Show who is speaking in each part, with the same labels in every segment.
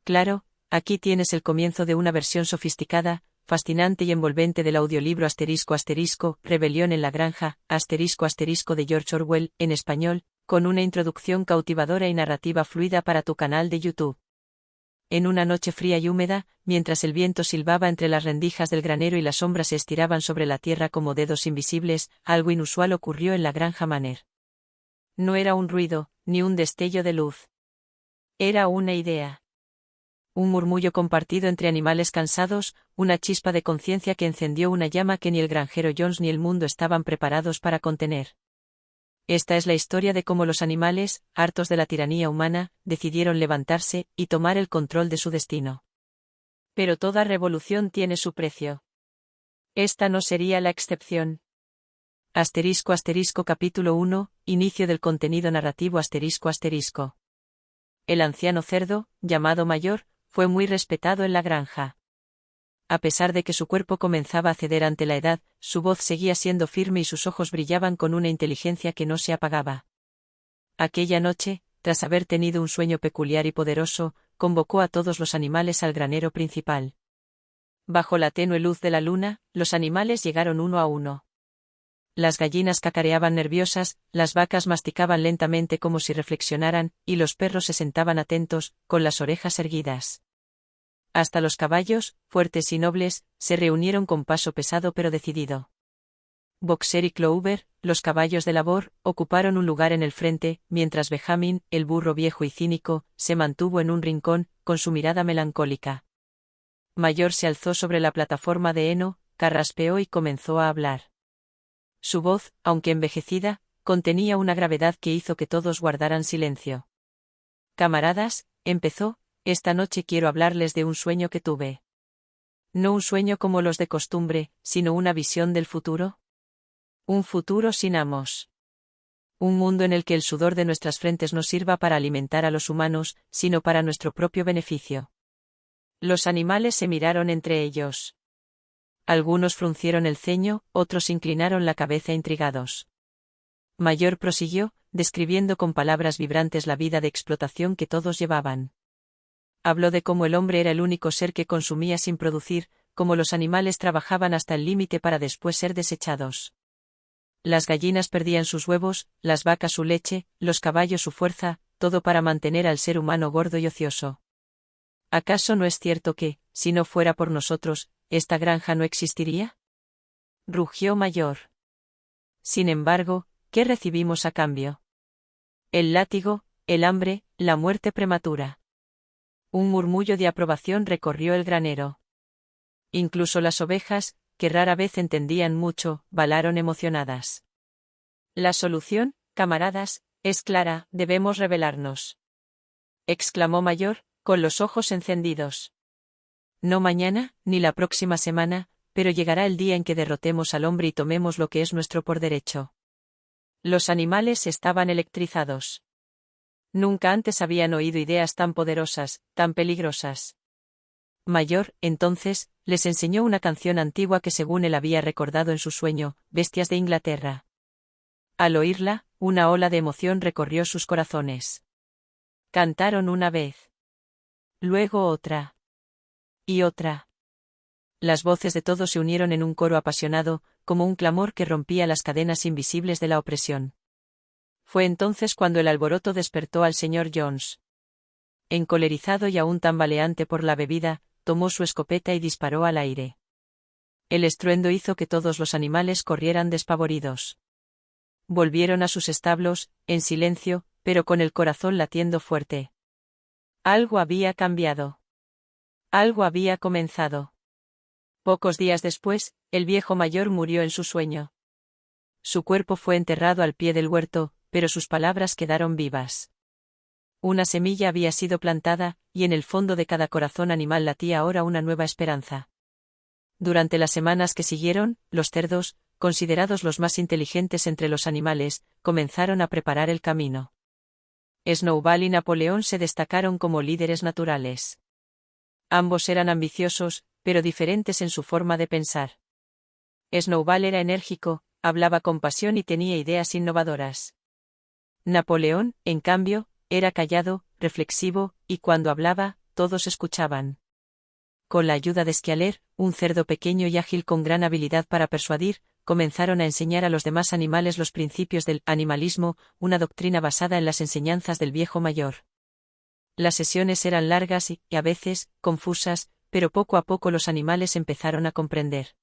Speaker 1: Claro, aquí tienes el comienzo de una versión sofisticada, fascinante y envolvente del audiolibro Rebelión en la granja, de George Orwell, en español, con una introducción cautivadora y narrativa fluida para tu canal de YouTube. En una noche fría y húmeda, mientras el viento silbaba entre las rendijas del granero y las sombras se estiraban sobre la tierra como dedos invisibles, algo inusual ocurrió en la granja Manor. No era un ruido, ni un destello de luz. Era una idea. Un murmullo compartido entre animales cansados, una chispa de conciencia que encendió una llama que ni el granjero Jones ni el mundo estaban preparados para contener. Esta es la historia de cómo los animales, hartos de la tiranía humana, decidieron levantarse y tomar el control de su destino. Pero toda revolución tiene su precio. Esta no sería la excepción. Capítulo 1, inicio del contenido narrativo El anciano cerdo, llamado Mayor, fue muy respetado en la granja. A pesar de que su cuerpo comenzaba a ceder ante la edad, su voz seguía siendo firme y sus ojos brillaban con una inteligencia que no se apagaba. Aquella noche, tras haber tenido un sueño peculiar y poderoso, convocó a todos los animales al granero principal. Bajo la tenue luz de la luna, los animales llegaron uno a uno. Las gallinas cacareaban nerviosas, las vacas masticaban lentamente como si reflexionaran, y los perros se sentaban atentos, con las orejas erguidas. Hasta los caballos, fuertes y nobles, se reunieron con paso pesado pero decidido. Boxer y Clover, los caballos de labor, ocuparon un lugar en el frente, mientras Benjamin, el burro viejo y cínico, se mantuvo en un rincón, con su mirada melancólica. Mayor se alzó sobre la plataforma de heno, carraspeó y comenzó a hablar. Su voz, aunque envejecida, contenía una gravedad que hizo que todos guardaran silencio. Camaradas, empezó, esta noche quiero hablarles de un sueño que tuve. No un sueño como los de costumbre, sino una visión del futuro. Un futuro sin amos. Un mundo en el que el sudor de nuestras frentes no sirva para alimentar a los humanos, sino para nuestro propio beneficio. Los animales se miraron entre ellos. Algunos fruncieron el ceño, otros inclinaron la cabeza intrigados. Mayor prosiguió, describiendo con palabras vibrantes la vida de explotación que todos llevaban. Habló de cómo el hombre era el único ser que consumía sin producir, cómo los animales trabajaban hasta el límite para después ser desechados. Las gallinas perdían sus huevos, las vacas su leche, los caballos su fuerza, todo para mantener al ser humano gordo y ocioso. ¿Acaso no es cierto que, si no fuera por nosotros, esta granja no existiría? Rugió Mayor. Sin embargo, ¿qué recibimos a cambio? El látigo, el hambre, la muerte prematura. Un murmullo de aprobación recorrió el granero. Incluso las ovejas, que rara vez entendían mucho, balaron emocionadas. La solución, camaradas, es clara, debemos rebelarnos. Exclamó Mayor, con los ojos encendidos. No mañana, ni la próxima semana, pero llegará el día en que derrotemos al hombre y tomemos lo que es nuestro por derecho. Los animales estaban electrizados. Nunca antes habían oído ideas tan poderosas, tan peligrosas. Mayor, entonces, les enseñó una canción antigua que según él había recordado en su sueño, Bestias de Inglaterra. Al oírla, una ola de emoción recorrió sus corazones. Cantaron una vez. Luego otra. Y otra. Las voces de todos se unieron en un coro apasionado, como un clamor que rompía las cadenas invisibles de la opresión. Fue entonces cuando el alboroto despertó al señor Jones. Encolerizado y aún tambaleante por la bebida, tomó su escopeta y disparó al aire. El estruendo hizo que todos los animales corrieran despavoridos. Volvieron a sus establos, en silencio, pero con el corazón latiendo fuerte. Algo había cambiado. Algo había comenzado. Pocos días después, el viejo Mayor murió en su sueño. Su cuerpo fue enterrado al pie del huerto, pero sus palabras quedaron vivas. Una semilla había sido plantada, y en el fondo de cada corazón animal latía ahora una nueva esperanza. Durante las semanas que siguieron, los cerdos, considerados los más inteligentes entre los animales, comenzaron a preparar el camino. Snowball y Napoleón se destacaron como líderes naturales. Ambos eran ambiciosos, pero diferentes en su forma de pensar. Snowball era enérgico, hablaba con pasión y tenía ideas innovadoras. Napoleón, en cambio, era callado, reflexivo, y cuando hablaba, todos escuchaban. Con la ayuda de Skeeler, un cerdo pequeño y ágil con gran habilidad para persuadir, comenzaron a enseñar a los demás animales los principios del animalismo, una doctrina basada en las enseñanzas del viejo mayor. Las sesiones eran largas y, a veces, confusas, pero poco a poco los animales empezaron a comprender.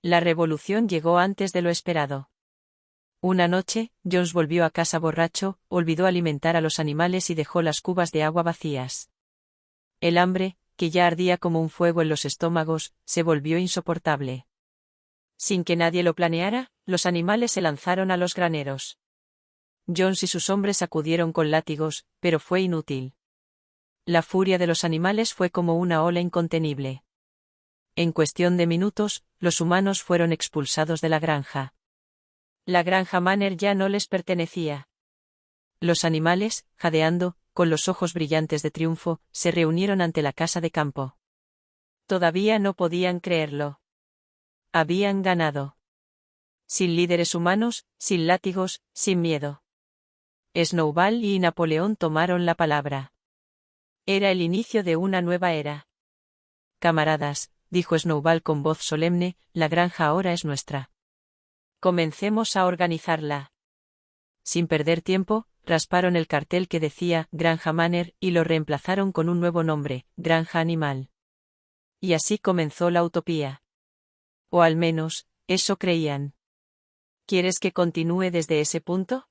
Speaker 1: La revolución llegó antes de lo esperado. Una noche, Jones volvió a casa borracho, olvidó alimentar a los animales y dejó las cubas de agua vacías. El hambre, que ya ardía como un fuego en los estómagos, se volvió insoportable. Sin que nadie lo planeara, los animales se lanzaron a los graneros. Jones y sus hombres acudieron con látigos, pero fue inútil. La furia de los animales fue como una ola incontenible. En cuestión de minutos, los humanos fueron expulsados de la granja. La granja Manor ya no les pertenecía. Los animales, jadeando, con los ojos brillantes de triunfo, se reunieron ante la casa de campo. Todavía no podían creerlo. Habían ganado. Sin líderes humanos, sin látigos, sin miedo. Snowball y Napoleón tomaron la palabra. Era el inicio de una nueva era. Camaradas, dijo Snowball con voz solemne, la granja ahora es nuestra. Comencemos a organizarla. Sin perder tiempo, rasparon el cartel que decía Granja Manor y lo reemplazaron con un nuevo nombre, Granja Animal. Y así comenzó la utopía. O al menos, eso creían. ¿Quieres que continúe desde ese punto?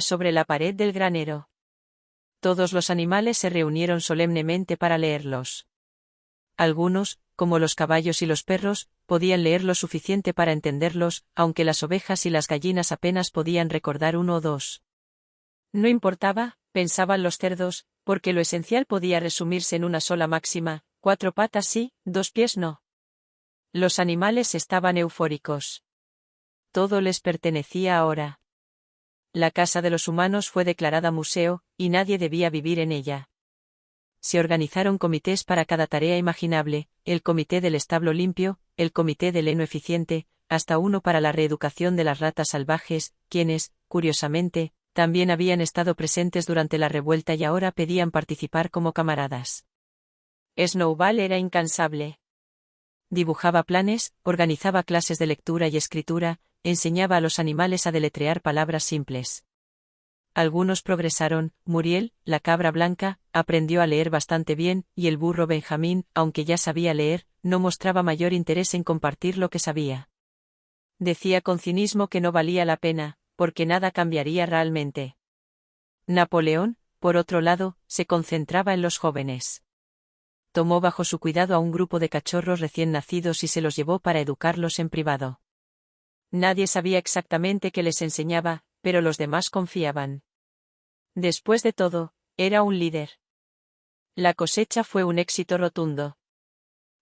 Speaker 1: Sobre la pared del granero. Todos los animales se reunieron solemnemente para leerlos. Algunos, como los caballos y los perros, podían leer lo suficiente para entenderlos, aunque las ovejas y las gallinas apenas podían recordar uno o dos. No importaba, pensaban los cerdos, porque lo esencial podía resumirse en una sola máxima: 4 patas sí, 2 pies no. Los animales estaban eufóricos. Todo les pertenecía ahora. La casa de los humanos fue declarada museo, y nadie debía vivir en ella. Se organizaron comités para cada tarea imaginable, el comité del establo limpio, el comité del heno eficiente, hasta uno para la reeducación de las ratas salvajes, quienes, curiosamente, también habían estado presentes durante la revuelta y ahora pedían participar como camaradas. Snowball era incansable. Dibujaba planes, organizaba clases de lectura y escritura, enseñaba a los animales a deletrear palabras simples. Algunos progresaron, Muriel, la cabra blanca, aprendió a leer bastante bien, y el burro Benjamín, aunque ya sabía leer, no mostraba mayor interés en compartir lo que sabía. Decía con cinismo que no valía la pena, porque nada cambiaría realmente. Napoleón, por otro lado, se concentraba en los jóvenes. Tomó bajo su cuidado a un grupo de cachorros recién nacidos y se los llevó para educarlos en privado. Nadie sabía exactamente qué les enseñaba, pero los demás confiaban. Después de todo, era un líder. La cosecha fue un éxito rotundo.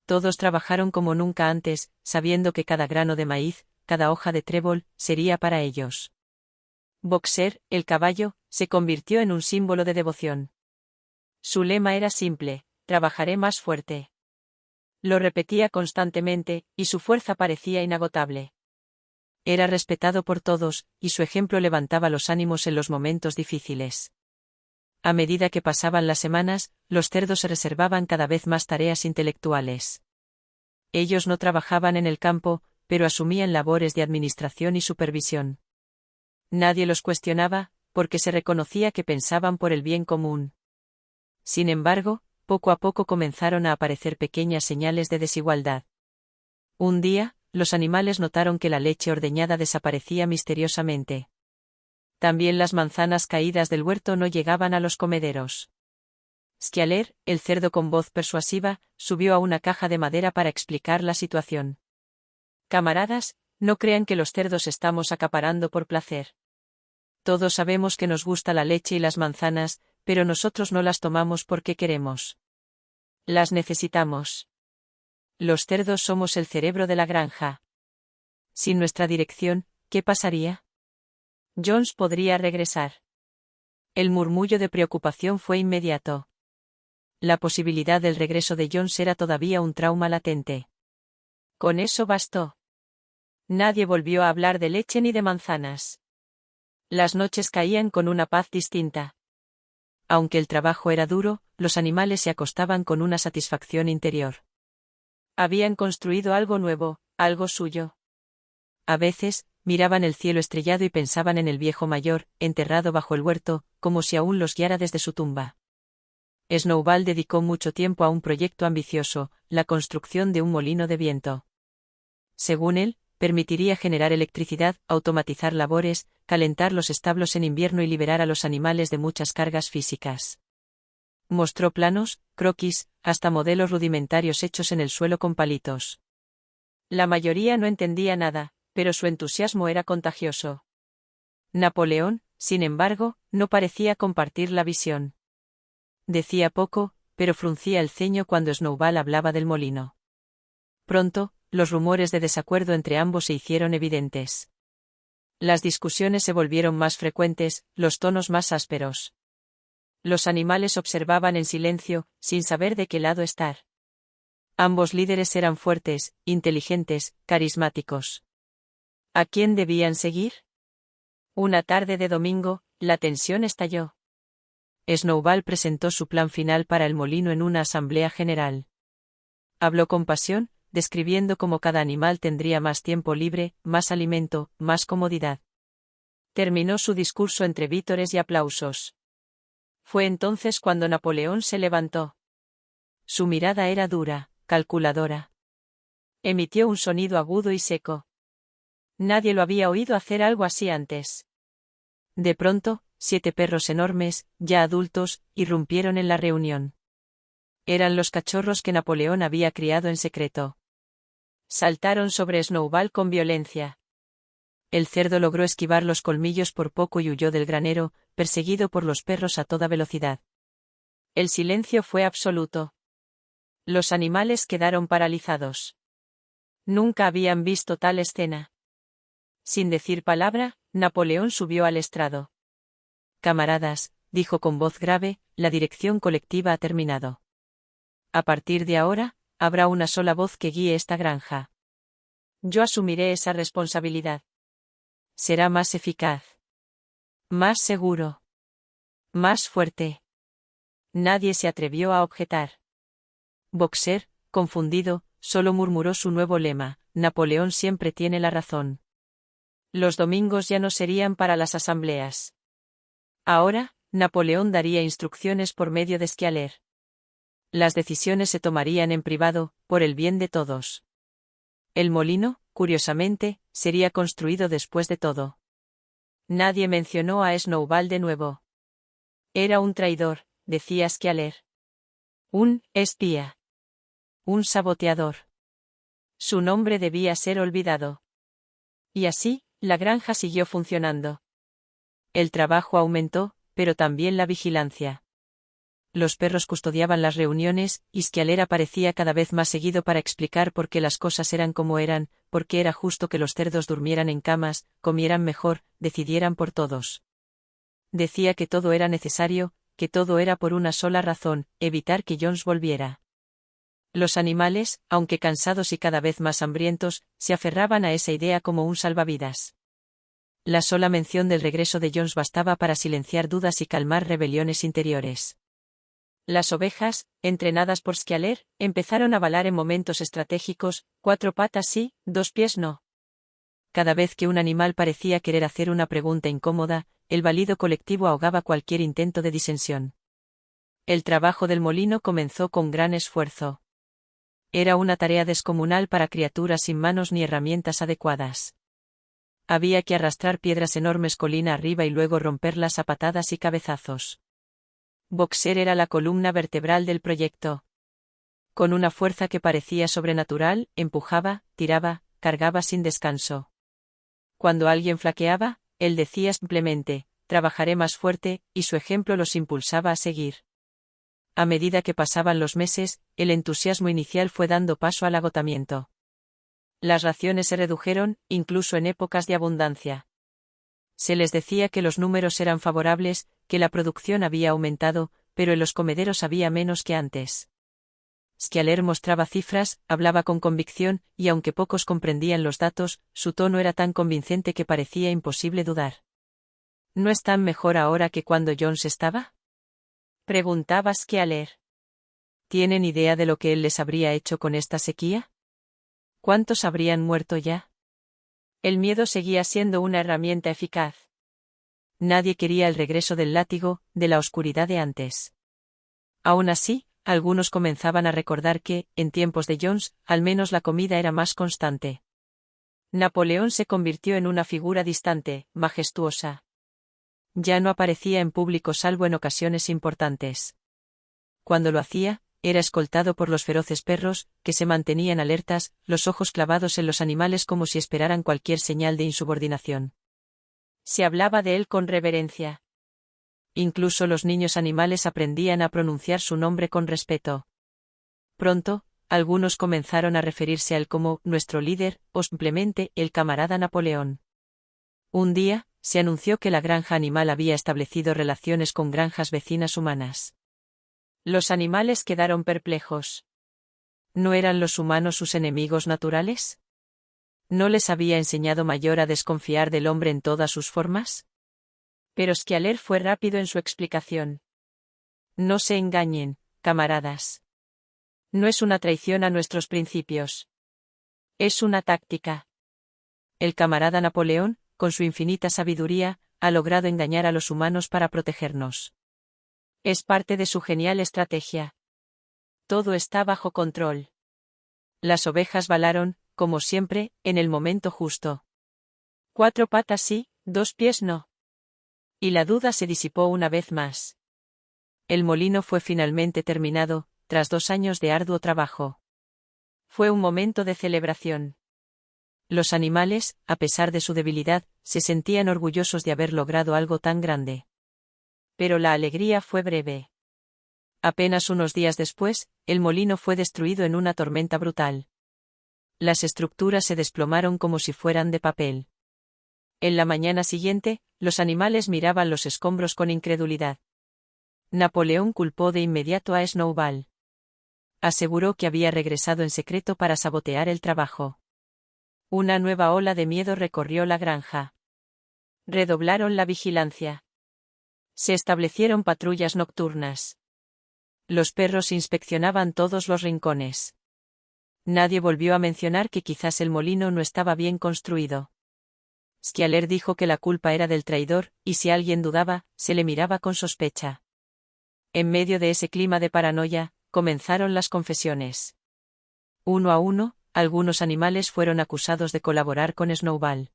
Speaker 1: Todos trabajaron como nunca antes, sabiendo que cada grano de maíz, cada hoja de trébol, sería para ellos. Boxer, el caballo, se convirtió en un símbolo de devoción. Su lema era simple: trabajaré más fuerte. Lo repetía constantemente, y su fuerza parecía inagotable. Era respetado por todos, y su ejemplo levantaba los ánimos en los momentos difíciles. A medida que pasaban las semanas, los cerdos se reservaban cada vez más tareas intelectuales. Ellos no trabajaban en el campo, pero asumían labores de administración y supervisión. Nadie los cuestionaba, porque se reconocía que pensaban por el bien común. Sin embargo, poco a poco comenzaron a aparecer pequeñas señales de desigualdad. Un día, los animales notaron que la leche ordeñada desaparecía misteriosamente. También las manzanas caídas del huerto no llegaban a los comederos. Skeeler, el cerdo con voz persuasiva, subió a una caja de madera para explicar la situación. Camaradas, no crean que los cerdos estamos acaparando por placer. Todos sabemos que nos gusta la leche y las manzanas, pero nosotros no las tomamos porque queremos. Las necesitamos. Los cerdos somos el cerebro de la granja. Sin nuestra dirección, ¿qué pasaría? Jones podría regresar. El murmullo de preocupación fue inmediato. La posibilidad del regreso de Jones era todavía un trauma latente. Con eso bastó. Nadie volvió a hablar de leche ni de manzanas. Las noches caían con una paz distinta. Aunque el trabajo era duro, los animales se acostaban con una satisfacción interior. Habían construido algo nuevo, algo suyo. A veces, miraban el cielo estrellado y pensaban en el viejo mayor, enterrado bajo el huerto, como si aún los guiara desde su tumba. Snowball dedicó mucho tiempo a un proyecto ambicioso, la construcción de un molino de viento. Según él, permitiría generar electricidad, automatizar labores, calentar los establos en invierno y liberar a los animales de muchas cargas físicas. Mostró planos, croquis, hasta modelos rudimentarios hechos en el suelo con palitos. La mayoría no entendía nada, pero su entusiasmo era contagioso. Napoleón, sin embargo, no parecía compartir la visión. Decía poco, pero fruncía el ceño cuando Snowball hablaba del molino. Pronto, los rumores de desacuerdo entre ambos se hicieron evidentes. Las discusiones se volvieron más frecuentes, los tonos más ásperos. Los animales observaban en silencio, sin saber de qué lado estar. Ambos líderes eran fuertes, inteligentes, carismáticos. ¿A quién debían seguir? Una tarde de domingo, la tensión estalló. Snowball presentó su plan final para el molino en una asamblea general. Habló con pasión, describiendo cómo cada animal tendría más tiempo libre, más alimento, más comodidad. Terminó su discurso entre vítores y aplausos. Fue entonces cuando Napoleón se levantó. Su mirada era dura, calculadora. Emitió un sonido agudo y seco. Nadie lo había oído hacer algo así antes. De pronto, 7 perros enormes, ya adultos, irrumpieron en la reunión. Eran los cachorros que Napoleón había criado en secreto. Saltaron sobre Snowball con violencia. El cerdo logró esquivar los colmillos por poco y huyó del granero, perseguido por los perros a toda velocidad. El silencio fue absoluto. Los animales quedaron paralizados. Nunca habían visto tal escena. Sin decir palabra, Napoleón subió al estrado. Camaradas, dijo con voz grave, la dirección colectiva ha terminado. A partir de ahora, habrá una sola voz que guíe esta granja. Yo asumiré esa responsabilidad. Será más eficaz. Más seguro. Más fuerte. Nadie se atrevió a objetar. Boxer, confundido, solo murmuró su nuevo lema: Napoleón siempre tiene la razón. Los domingos ya no serían para las asambleas. Ahora, Napoleón daría instrucciones por medio de Squialer. Las decisiones se tomarían en privado, por el bien de todos. El molino, curiosamente, sería construido después de todo. Nadie mencionó a Snowball de nuevo. Era un traidor, decía Squialer. Un espía. Un saboteador. Su nombre debía ser olvidado. Y así, la granja siguió funcionando. El trabajo aumentó, pero también la vigilancia. Los perros custodiaban las reuniones, y Squialer aparecía cada vez más seguido para explicar por qué las cosas eran como eran, por qué era justo que los cerdos durmieran en camas, comieran mejor, decidieran por todos. Decía que todo era necesario, que todo era por una sola razón: evitar que Jones volviera. Los animales, aunque cansados y cada vez más hambrientos, se aferraban a esa idea como un salvavidas. La sola mención del regreso de Jones bastaba para silenciar dudas y calmar rebeliones interiores. Las ovejas, entrenadas por Squialer, empezaron a balar en momentos estratégicos: 4 patas sí, 2 pies no. Cada vez que un animal parecía querer hacer una pregunta incómoda, el balido colectivo ahogaba cualquier intento de disensión. El trabajo del molino comenzó con gran esfuerzo. Era una tarea descomunal para criaturas sin manos ni herramientas adecuadas. Había que arrastrar piedras enormes colina arriba y luego romperlas a patadas y cabezazos. Boxer era la columna vertebral del proyecto. Con una fuerza que parecía sobrenatural, empujaba, tiraba, cargaba sin descanso. Cuando alguien flaqueaba, él decía simplemente: trabajaré más fuerte, y su ejemplo los impulsaba a seguir. A medida que pasaban los meses, el entusiasmo inicial fue dando paso al agotamiento. Las raciones se redujeron, incluso en épocas de abundancia. Se les decía que los números eran favorables, que la producción había aumentado, pero en los comederos había menos que antes. Squialer mostraba cifras, hablaba con convicción, y aunque pocos comprendían los datos, su tono era tan convincente que parecía imposible dudar. ¿No están mejor ahora que cuando Jones estaba? Preguntaba Skealer. ¿Tienen idea de lo que él les habría hecho con esta sequía? ¿Cuántos habrían muerto ya? El miedo seguía siendo una herramienta eficaz. Nadie quería el regreso del látigo, de la oscuridad de antes. Aún así, algunos comenzaban a recordar que, en tiempos de Jones, al menos la comida era más constante. Napoleón se convirtió en una figura distante, majestuosa. Ya no aparecía en público salvo en ocasiones importantes. Cuando lo hacía, era escoltado por los feroces perros, que se mantenían alertas, los ojos clavados en los animales como si esperaran cualquier señal de insubordinación. Se hablaba de él con reverencia. Incluso los niños animales aprendían a pronunciar su nombre con respeto. Pronto, algunos comenzaron a referirse a él como nuestro líder, o simplemente el camarada Napoleón. Un día, se anunció que la granja animal había establecido relaciones con granjas vecinas humanas. Los animales quedaron perplejos. ¿No eran los humanos sus enemigos naturales? ¿No les había enseñado Mayor a desconfiar del hombre en todas sus formas? Pero Skealer fue rápido en su explicación. No se engañen, camaradas. No es una traición a nuestros principios. Es una táctica. El camarada Napoleón, con su infinita sabiduría, ha logrado engañar a los humanos para protegernos. Es parte de su genial estrategia. Todo está bajo control. Las ovejas balaron, como siempre, en el momento justo. 4 patas sí, 2 pies no. Y la duda se disipó una vez más. El molino fue finalmente terminado, tras 2 años de arduo trabajo. Fue un momento de celebración. Los animales, a pesar de su debilidad, se sentían orgullosos de haber logrado algo tan grande. Pero la alegría fue breve. Apenas unos días después, el molino fue destruido en una tormenta brutal. Las estructuras se desplomaron como si fueran de papel. En la mañana siguiente, los animales miraban los escombros con incredulidad. Napoleón culpó de inmediato a Snowball. Aseguró que había regresado en secreto para sabotear el trabajo. Una nueva ola de miedo recorrió la granja. Redoblaron la vigilancia. Se establecieron patrullas nocturnas. Los perros inspeccionaban todos los rincones. Nadie volvió a mencionar que quizás el molino no estaba bien construido. Skealer dijo que la culpa era del traidor, y si alguien dudaba, se le miraba con sospecha. En medio de ese clima de paranoia, comenzaron las confesiones. Uno a uno, algunos animales fueron acusados de colaborar con Snowball.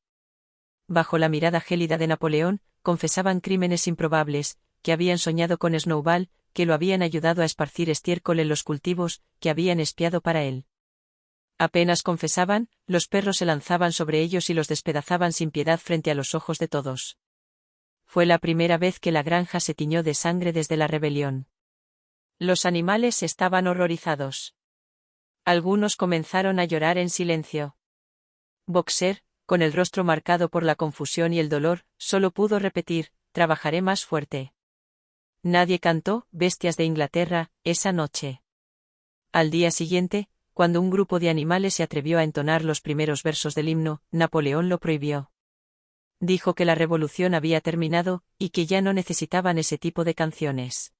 Speaker 1: Bajo la mirada gélida de Napoleón, confesaban crímenes improbables, que habían soñado con Snowball, que lo habían ayudado a esparcir estiércol en los cultivos, que habían espiado para él. Apenas confesaban, los perros se lanzaban sobre ellos y los despedazaban sin piedad frente a los ojos de todos. Fue la primera vez que la granja se tiñó de sangre desde la rebelión. Los animales estaban horrorizados. Algunos comenzaron a llorar en silencio. Boxer, con el rostro marcado por la confusión y el dolor, solo pudo repetir, trabajaré más fuerte. Nadie cantó, Bestias de Inglaterra, esa noche. Al día siguiente, cuando un grupo de animales se atrevió a entonar los primeros versos del himno, Napoleón lo prohibió. Dijo que la revolución había terminado, y que ya no necesitaban ese tipo de canciones.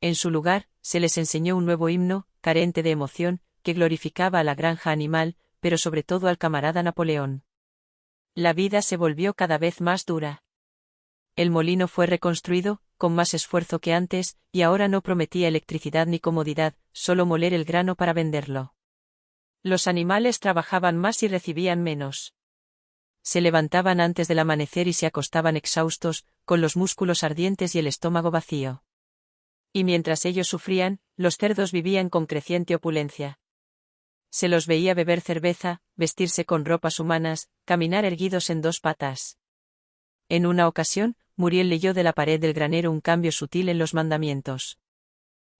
Speaker 1: En su lugar, se les enseñó un nuevo himno, carente de emoción, que glorificaba a la granja animal, pero sobre todo al camarada Napoleón. La vida se volvió cada vez más dura. El molino fue reconstruido, con más esfuerzo que antes, y ahora no prometía electricidad ni comodidad, solo moler el grano para venderlo. Los animales trabajaban más y recibían menos. Se levantaban antes del amanecer y se acostaban exhaustos, con los músculos ardientes y el estómago vacío. Y mientras ellos sufrían, los cerdos vivían con creciente opulencia. Se los veía beber cerveza, vestirse con ropas humanas, caminar erguidos en 2 patas. En una ocasión, Muriel leyó de la pared del granero un cambio sutil en los mandamientos.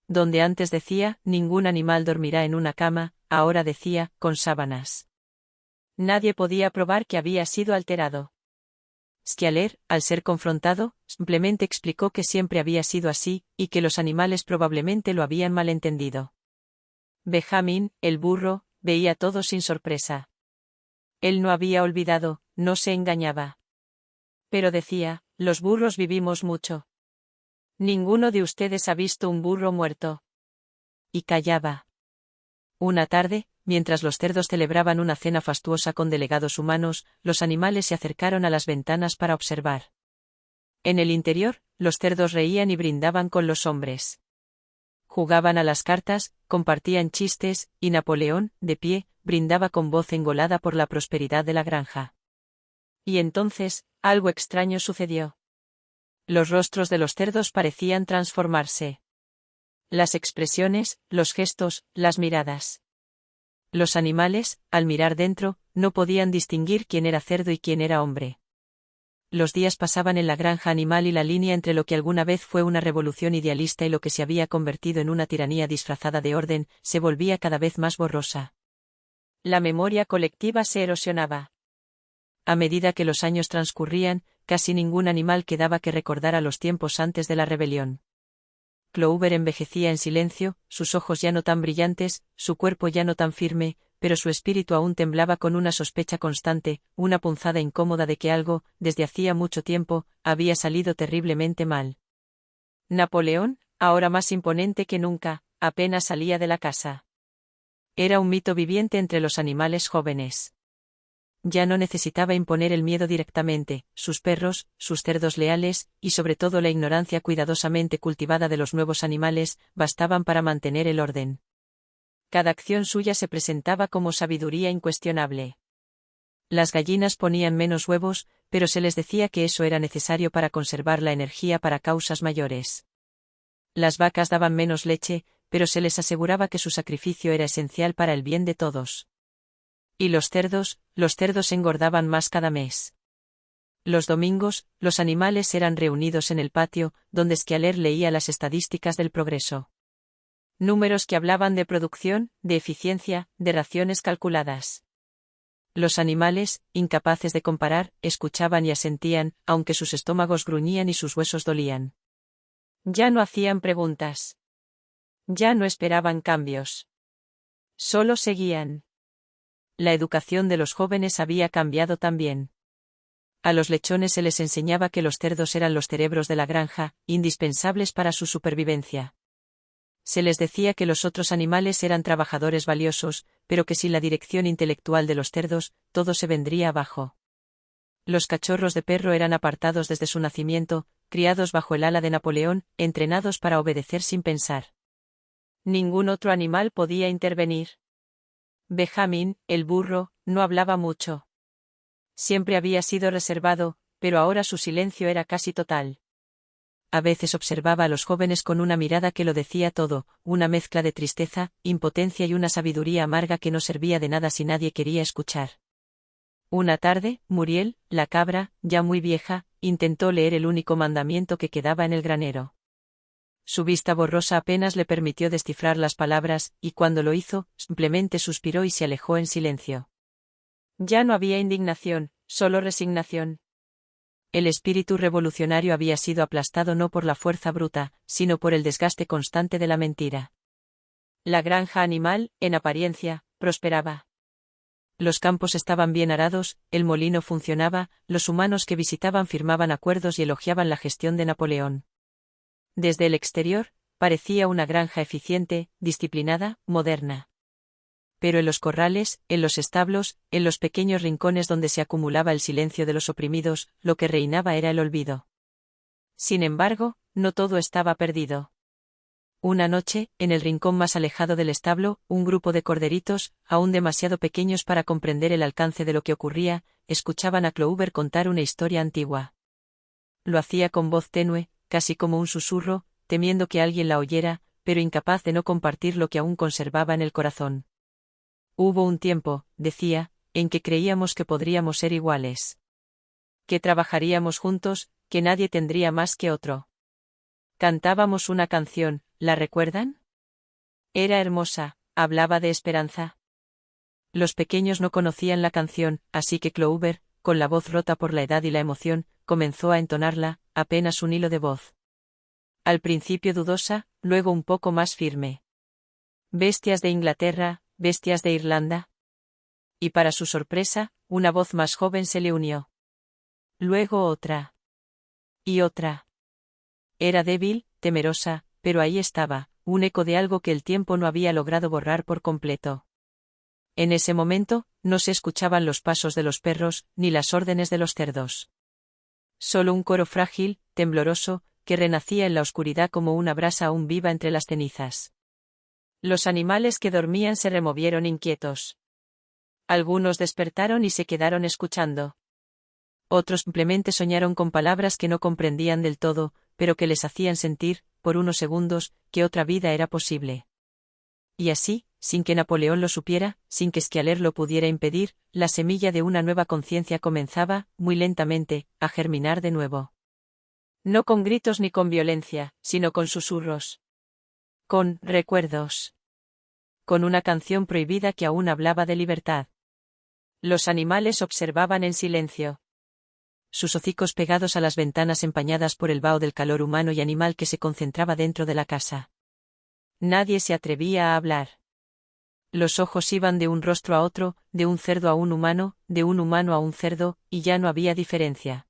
Speaker 1: Donde antes decía, ningún animal dormirá en una cama, ahora decía, con sábanas. Nadie podía probar que había sido alterado. Skealer, al ser confrontado, simplemente explicó que siempre había sido así, y que los animales probablemente lo habían malentendido. Benjamin, el burro, veía todo sin sorpresa. Él no había olvidado, no se engañaba. Pero decía, los burros vivimos mucho. Ninguno de ustedes ha visto un burro muerto. Y callaba. Una tarde, mientras los cerdos celebraban una cena fastuosa con delegados humanos, los animales se acercaron a las ventanas para observar. En el interior, los cerdos reían y brindaban con los hombres. Jugaban a las cartas, compartían chistes, y Napoleón, de pie, brindaba con voz engolada por la prosperidad de la granja. Y entonces, algo extraño sucedió. Los rostros de los cerdos parecían transformarse. Las expresiones, los gestos, las miradas. Los animales, al mirar dentro, no podían distinguir quién era cerdo y quién era hombre. Los días pasaban en la granja animal y la línea entre lo que alguna vez fue una revolución idealista y lo que se había convertido en una tiranía disfrazada de orden, se volvía cada vez más borrosa. La memoria colectiva se erosionaba. A medida que los años transcurrían, casi ningún animal quedaba que recordara los tiempos antes de la rebelión. Clover envejecía en silencio, sus ojos ya no tan brillantes, su cuerpo ya no tan firme, pero su espíritu aún temblaba con una sospecha constante, una punzada incómoda de que algo, desde hacía mucho tiempo, había salido terriblemente mal. Napoleón, ahora más imponente que nunca, apenas salía de la casa. Era un mito viviente entre los animales jóvenes. Ya no necesitaba imponer el miedo directamente, sus perros, sus cerdos leales, y sobre todo la ignorancia cuidadosamente cultivada de los nuevos animales, bastaban para mantener el orden. Cada acción suya se presentaba como sabiduría incuestionable. Las gallinas ponían menos huevos, pero se les decía que eso era necesario para conservar la energía para causas mayores. Las vacas daban menos leche, pero se les aseguraba que su sacrificio era esencial para el bien de todos. Y los cerdos engordaban más cada mes. Los domingos, los animales eran reunidos en el patio, donde Skealer leía las estadísticas del progreso. Números que hablaban de producción, de eficiencia, de raciones calculadas. Los animales, incapaces de comparar, escuchaban y asentían, aunque sus estómagos gruñían y sus huesos dolían. Ya no hacían preguntas. Ya no esperaban cambios. Solo seguían. La educación de los jóvenes había cambiado también. A los lechones se les enseñaba que los cerdos eran los cerebros de la granja, indispensables para su supervivencia. Se les decía que los otros animales eran trabajadores valiosos, pero que sin la dirección intelectual de los cerdos, todo se vendría abajo. Los cachorros de perro eran apartados desde su nacimiento, criados bajo el ala de Napoleón, entrenados para obedecer sin pensar. Ningún otro animal podía intervenir. Benjamín, el burro, no hablaba mucho. Siempre había sido reservado, pero ahora su silencio era casi total. A veces observaba a los jóvenes con una mirada que lo decía todo, una mezcla de tristeza, impotencia y una sabiduría amarga que no servía de nada si nadie quería escuchar. Una tarde, Muriel, la cabra, ya muy vieja, intentó leer el único mandamiento que quedaba en el granero. Su vista borrosa apenas le permitió descifrar las palabras, y cuando lo hizo, simplemente suspiró y se alejó en silencio. Ya no había indignación, solo resignación. El espíritu revolucionario había sido aplastado no por la fuerza bruta, sino por el desgaste constante de la mentira. La granja animal, en apariencia, prosperaba. Los campos estaban bien arados, el molino funcionaba, los humanos que visitaban firmaban acuerdos y elogiaban la gestión de Napoleón. Desde el exterior, parecía una granja eficiente, disciplinada, moderna. Pero en los corrales, en los establos, en los pequeños rincones donde se acumulaba el silencio de los oprimidos, lo que reinaba era el olvido. Sin embargo, no todo estaba perdido. Una noche, en el rincón más alejado del establo, un grupo de corderitos, aún demasiado pequeños para comprender el alcance de lo que ocurría, escuchaban a Clover contar una historia antigua. Lo hacía con voz tenue, casi como un susurro, temiendo que alguien la oyera, pero incapaz de no compartir lo que aún conservaba en el corazón. Hubo un tiempo, decía, en que creíamos que podríamos ser iguales. Que trabajaríamos juntos, que nadie tendría más que otro. Cantábamos una canción, ¿la recuerdan? Era hermosa, hablaba de esperanza. Los pequeños no conocían la canción, así que Clover, con la voz rota por la edad y la emoción, comenzó a entonarla, apenas un hilo de voz. Al principio dudosa, luego un poco más firme. Bestias de Inglaterra, bestias de Irlanda. Y para su sorpresa, una voz más joven se le unió. Luego otra. Y otra. Era débil, temerosa, pero ahí estaba, un eco de algo que el tiempo no había logrado borrar por completo. En ese momento, no se escuchaban los pasos de los perros, ni las órdenes de los cerdos. Solo un coro frágil, tembloroso, que renacía en la oscuridad como una brasa aún viva entre las cenizas. Los animales que dormían se removieron inquietos. Algunos despertaron y se quedaron escuchando. Otros simplemente soñaron con palabras que no comprendían del todo, pero que les hacían sentir, por unos segundos, que otra vida era posible. Y así, sin que Napoleón lo supiera, sin que Schialer lo pudiera impedir, la semilla de una nueva conciencia comenzaba, muy lentamente, a germinar de nuevo. No con gritos ni con violencia, sino con susurros. Con recuerdos. Con una canción prohibida que aún hablaba de libertad. Los animales observaban en silencio. Sus hocicos pegados a las ventanas empañadas por el vaho del calor humano y animal que se concentraba dentro de la casa. Nadie se atrevía a hablar. Los ojos iban de un rostro a otro, de un cerdo a un humano, de un humano a un cerdo, y ya no había diferencia.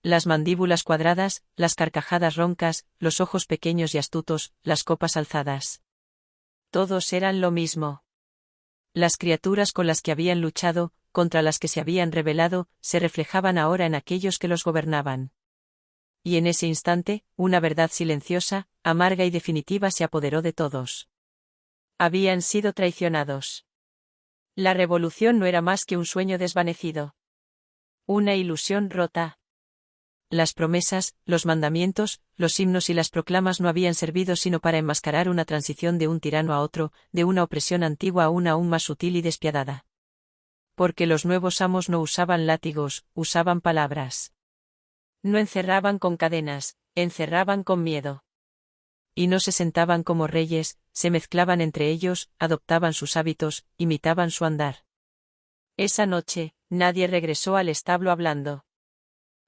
Speaker 1: Las mandíbulas cuadradas, las carcajadas roncas, los ojos pequeños y astutos, las copas alzadas. Todos eran lo mismo. Las criaturas con las que habían luchado, contra las que se habían rebelado, se reflejaban ahora en aquellos que los gobernaban. Y en ese instante, una verdad silenciosa, amarga y definitiva se apoderó de todos. Habían sido traicionados. La revolución no era más que un sueño desvanecido. Una ilusión rota. Las promesas, los mandamientos, los himnos y las proclamas no habían servido sino para enmascarar una transición de un tirano a otro, de una opresión antigua a una aún más sutil y despiadada. Porque los nuevos amos no usaban látigos, usaban palabras. No encerraban con cadenas, encerraban con miedo. Y no se sentaban como reyes, se mezclaban entre ellos, adoptaban sus hábitos, imitaban su andar. Esa noche, nadie regresó al establo hablando.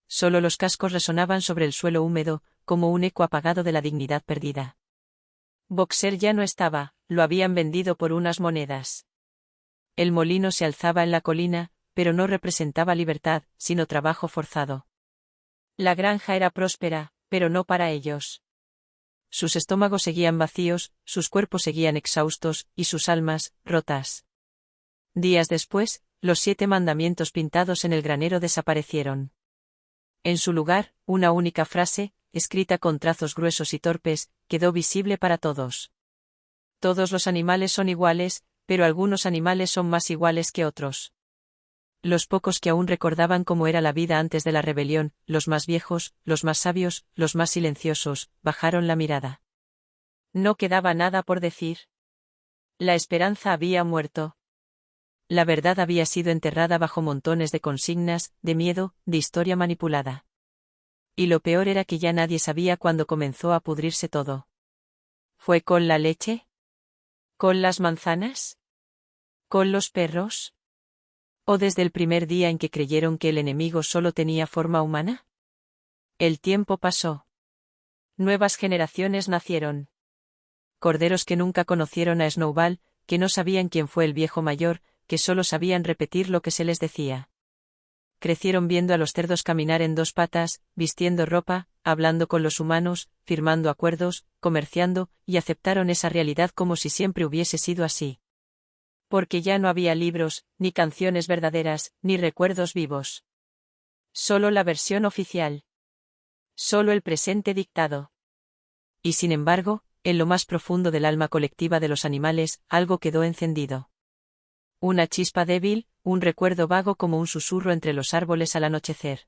Speaker 1: Solo los cascos resonaban sobre el suelo húmedo, como un eco apagado de la dignidad perdida. Boxer ya no estaba, lo habían vendido por unas monedas. El molino se alzaba en la colina, pero no representaba libertad, sino trabajo forzado. La granja era próspera, pero no para ellos. Sus estómagos seguían vacíos, sus cuerpos seguían exhaustos, y sus almas, rotas. Días después, los 7 mandamientos pintados en el granero desaparecieron. En su lugar, una única frase, escrita con trazos gruesos y torpes, quedó visible para todos. Todos los animales son iguales, pero algunos animales son más iguales que otros. Los pocos que aún recordaban cómo era la vida antes de la rebelión, los más viejos, los más sabios, los más silenciosos, bajaron la mirada. No quedaba nada por decir. La esperanza había muerto. La verdad había sido enterrada bajo montones de consignas, de miedo, de historia manipulada. Y lo peor era que ya nadie sabía cuándo comenzó a pudrirse todo. ¿Fue con la leche? ¿Con las manzanas? ¿Con los perros? ¿O desde el primer día en que creyeron que el enemigo solo tenía forma humana? El tiempo pasó. Nuevas generaciones nacieron. Corderos que nunca conocieron a Snowball, que no sabían quién fue el viejo mayor, que solo sabían repetir lo que se les decía. Crecieron viendo a los cerdos caminar en 2 patas, vistiendo ropa, hablando con los humanos, firmando acuerdos, comerciando, y aceptaron esa realidad como si siempre hubiese sido así. Porque ya no había libros, ni canciones verdaderas, ni recuerdos vivos. Solo la versión oficial. Solo el presente dictado. Y sin embargo, en lo más profundo del alma colectiva de los animales, algo quedó encendido. Una chispa débil, un recuerdo vago como un susurro entre los árboles al anochecer.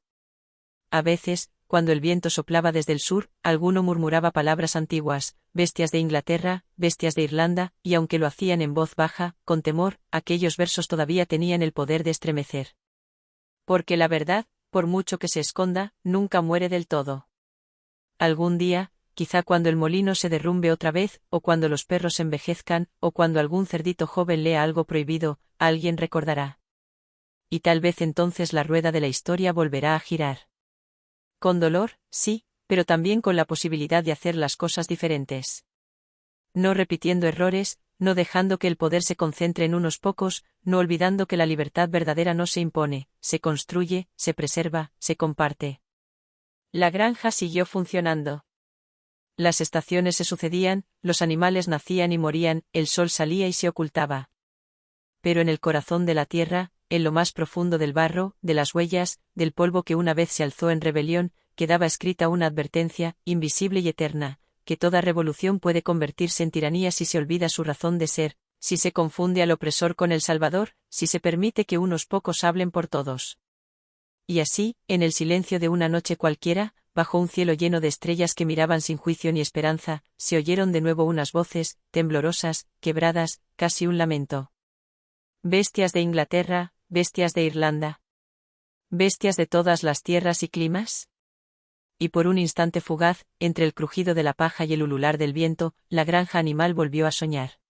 Speaker 1: A veces, cuando el viento soplaba desde el sur, alguno murmuraba palabras antiguas, bestias de Inglaterra, bestias de Irlanda, y aunque lo hacían en voz baja, con temor, aquellos versos todavía tenían el poder de estremecer. Porque la verdad, por mucho que se esconda, nunca muere del todo. Algún día, quizá cuando el molino se derrumbe otra vez, o cuando los perros envejezcan, o cuando algún cerdito joven lea algo prohibido, alguien recordará. Y tal vez entonces la rueda de la historia volverá a girar. Con dolor, sí, pero también con la posibilidad de hacer las cosas diferentes. No repitiendo errores, no dejando que el poder se concentre en unos pocos, no olvidando que la libertad verdadera no se impone, se construye, se preserva, se comparte. La granja siguió funcionando. Las estaciones se sucedían, los animales nacían y morían, el sol salía y se ocultaba. Pero en el corazón de la tierra, en lo más profundo del barro, de las huellas, del polvo que una vez se alzó en rebelión, quedaba escrita una advertencia, invisible y eterna, que toda revolución puede convertirse en tiranía si se olvida su razón de ser, si se confunde al opresor con el Salvador, si se permite que unos pocos hablen por todos. Y así, en el silencio de una noche cualquiera, bajo un cielo lleno de estrellas que miraban sin juicio ni esperanza, se oyeron de nuevo unas voces, temblorosas, quebradas, casi un lamento. Bestias de Inglaterra, bestias de Irlanda. Bestias de todas las tierras y climas. Y por un instante fugaz, entre el crujido de la paja y el ulular del viento, la granja animal volvió a soñar.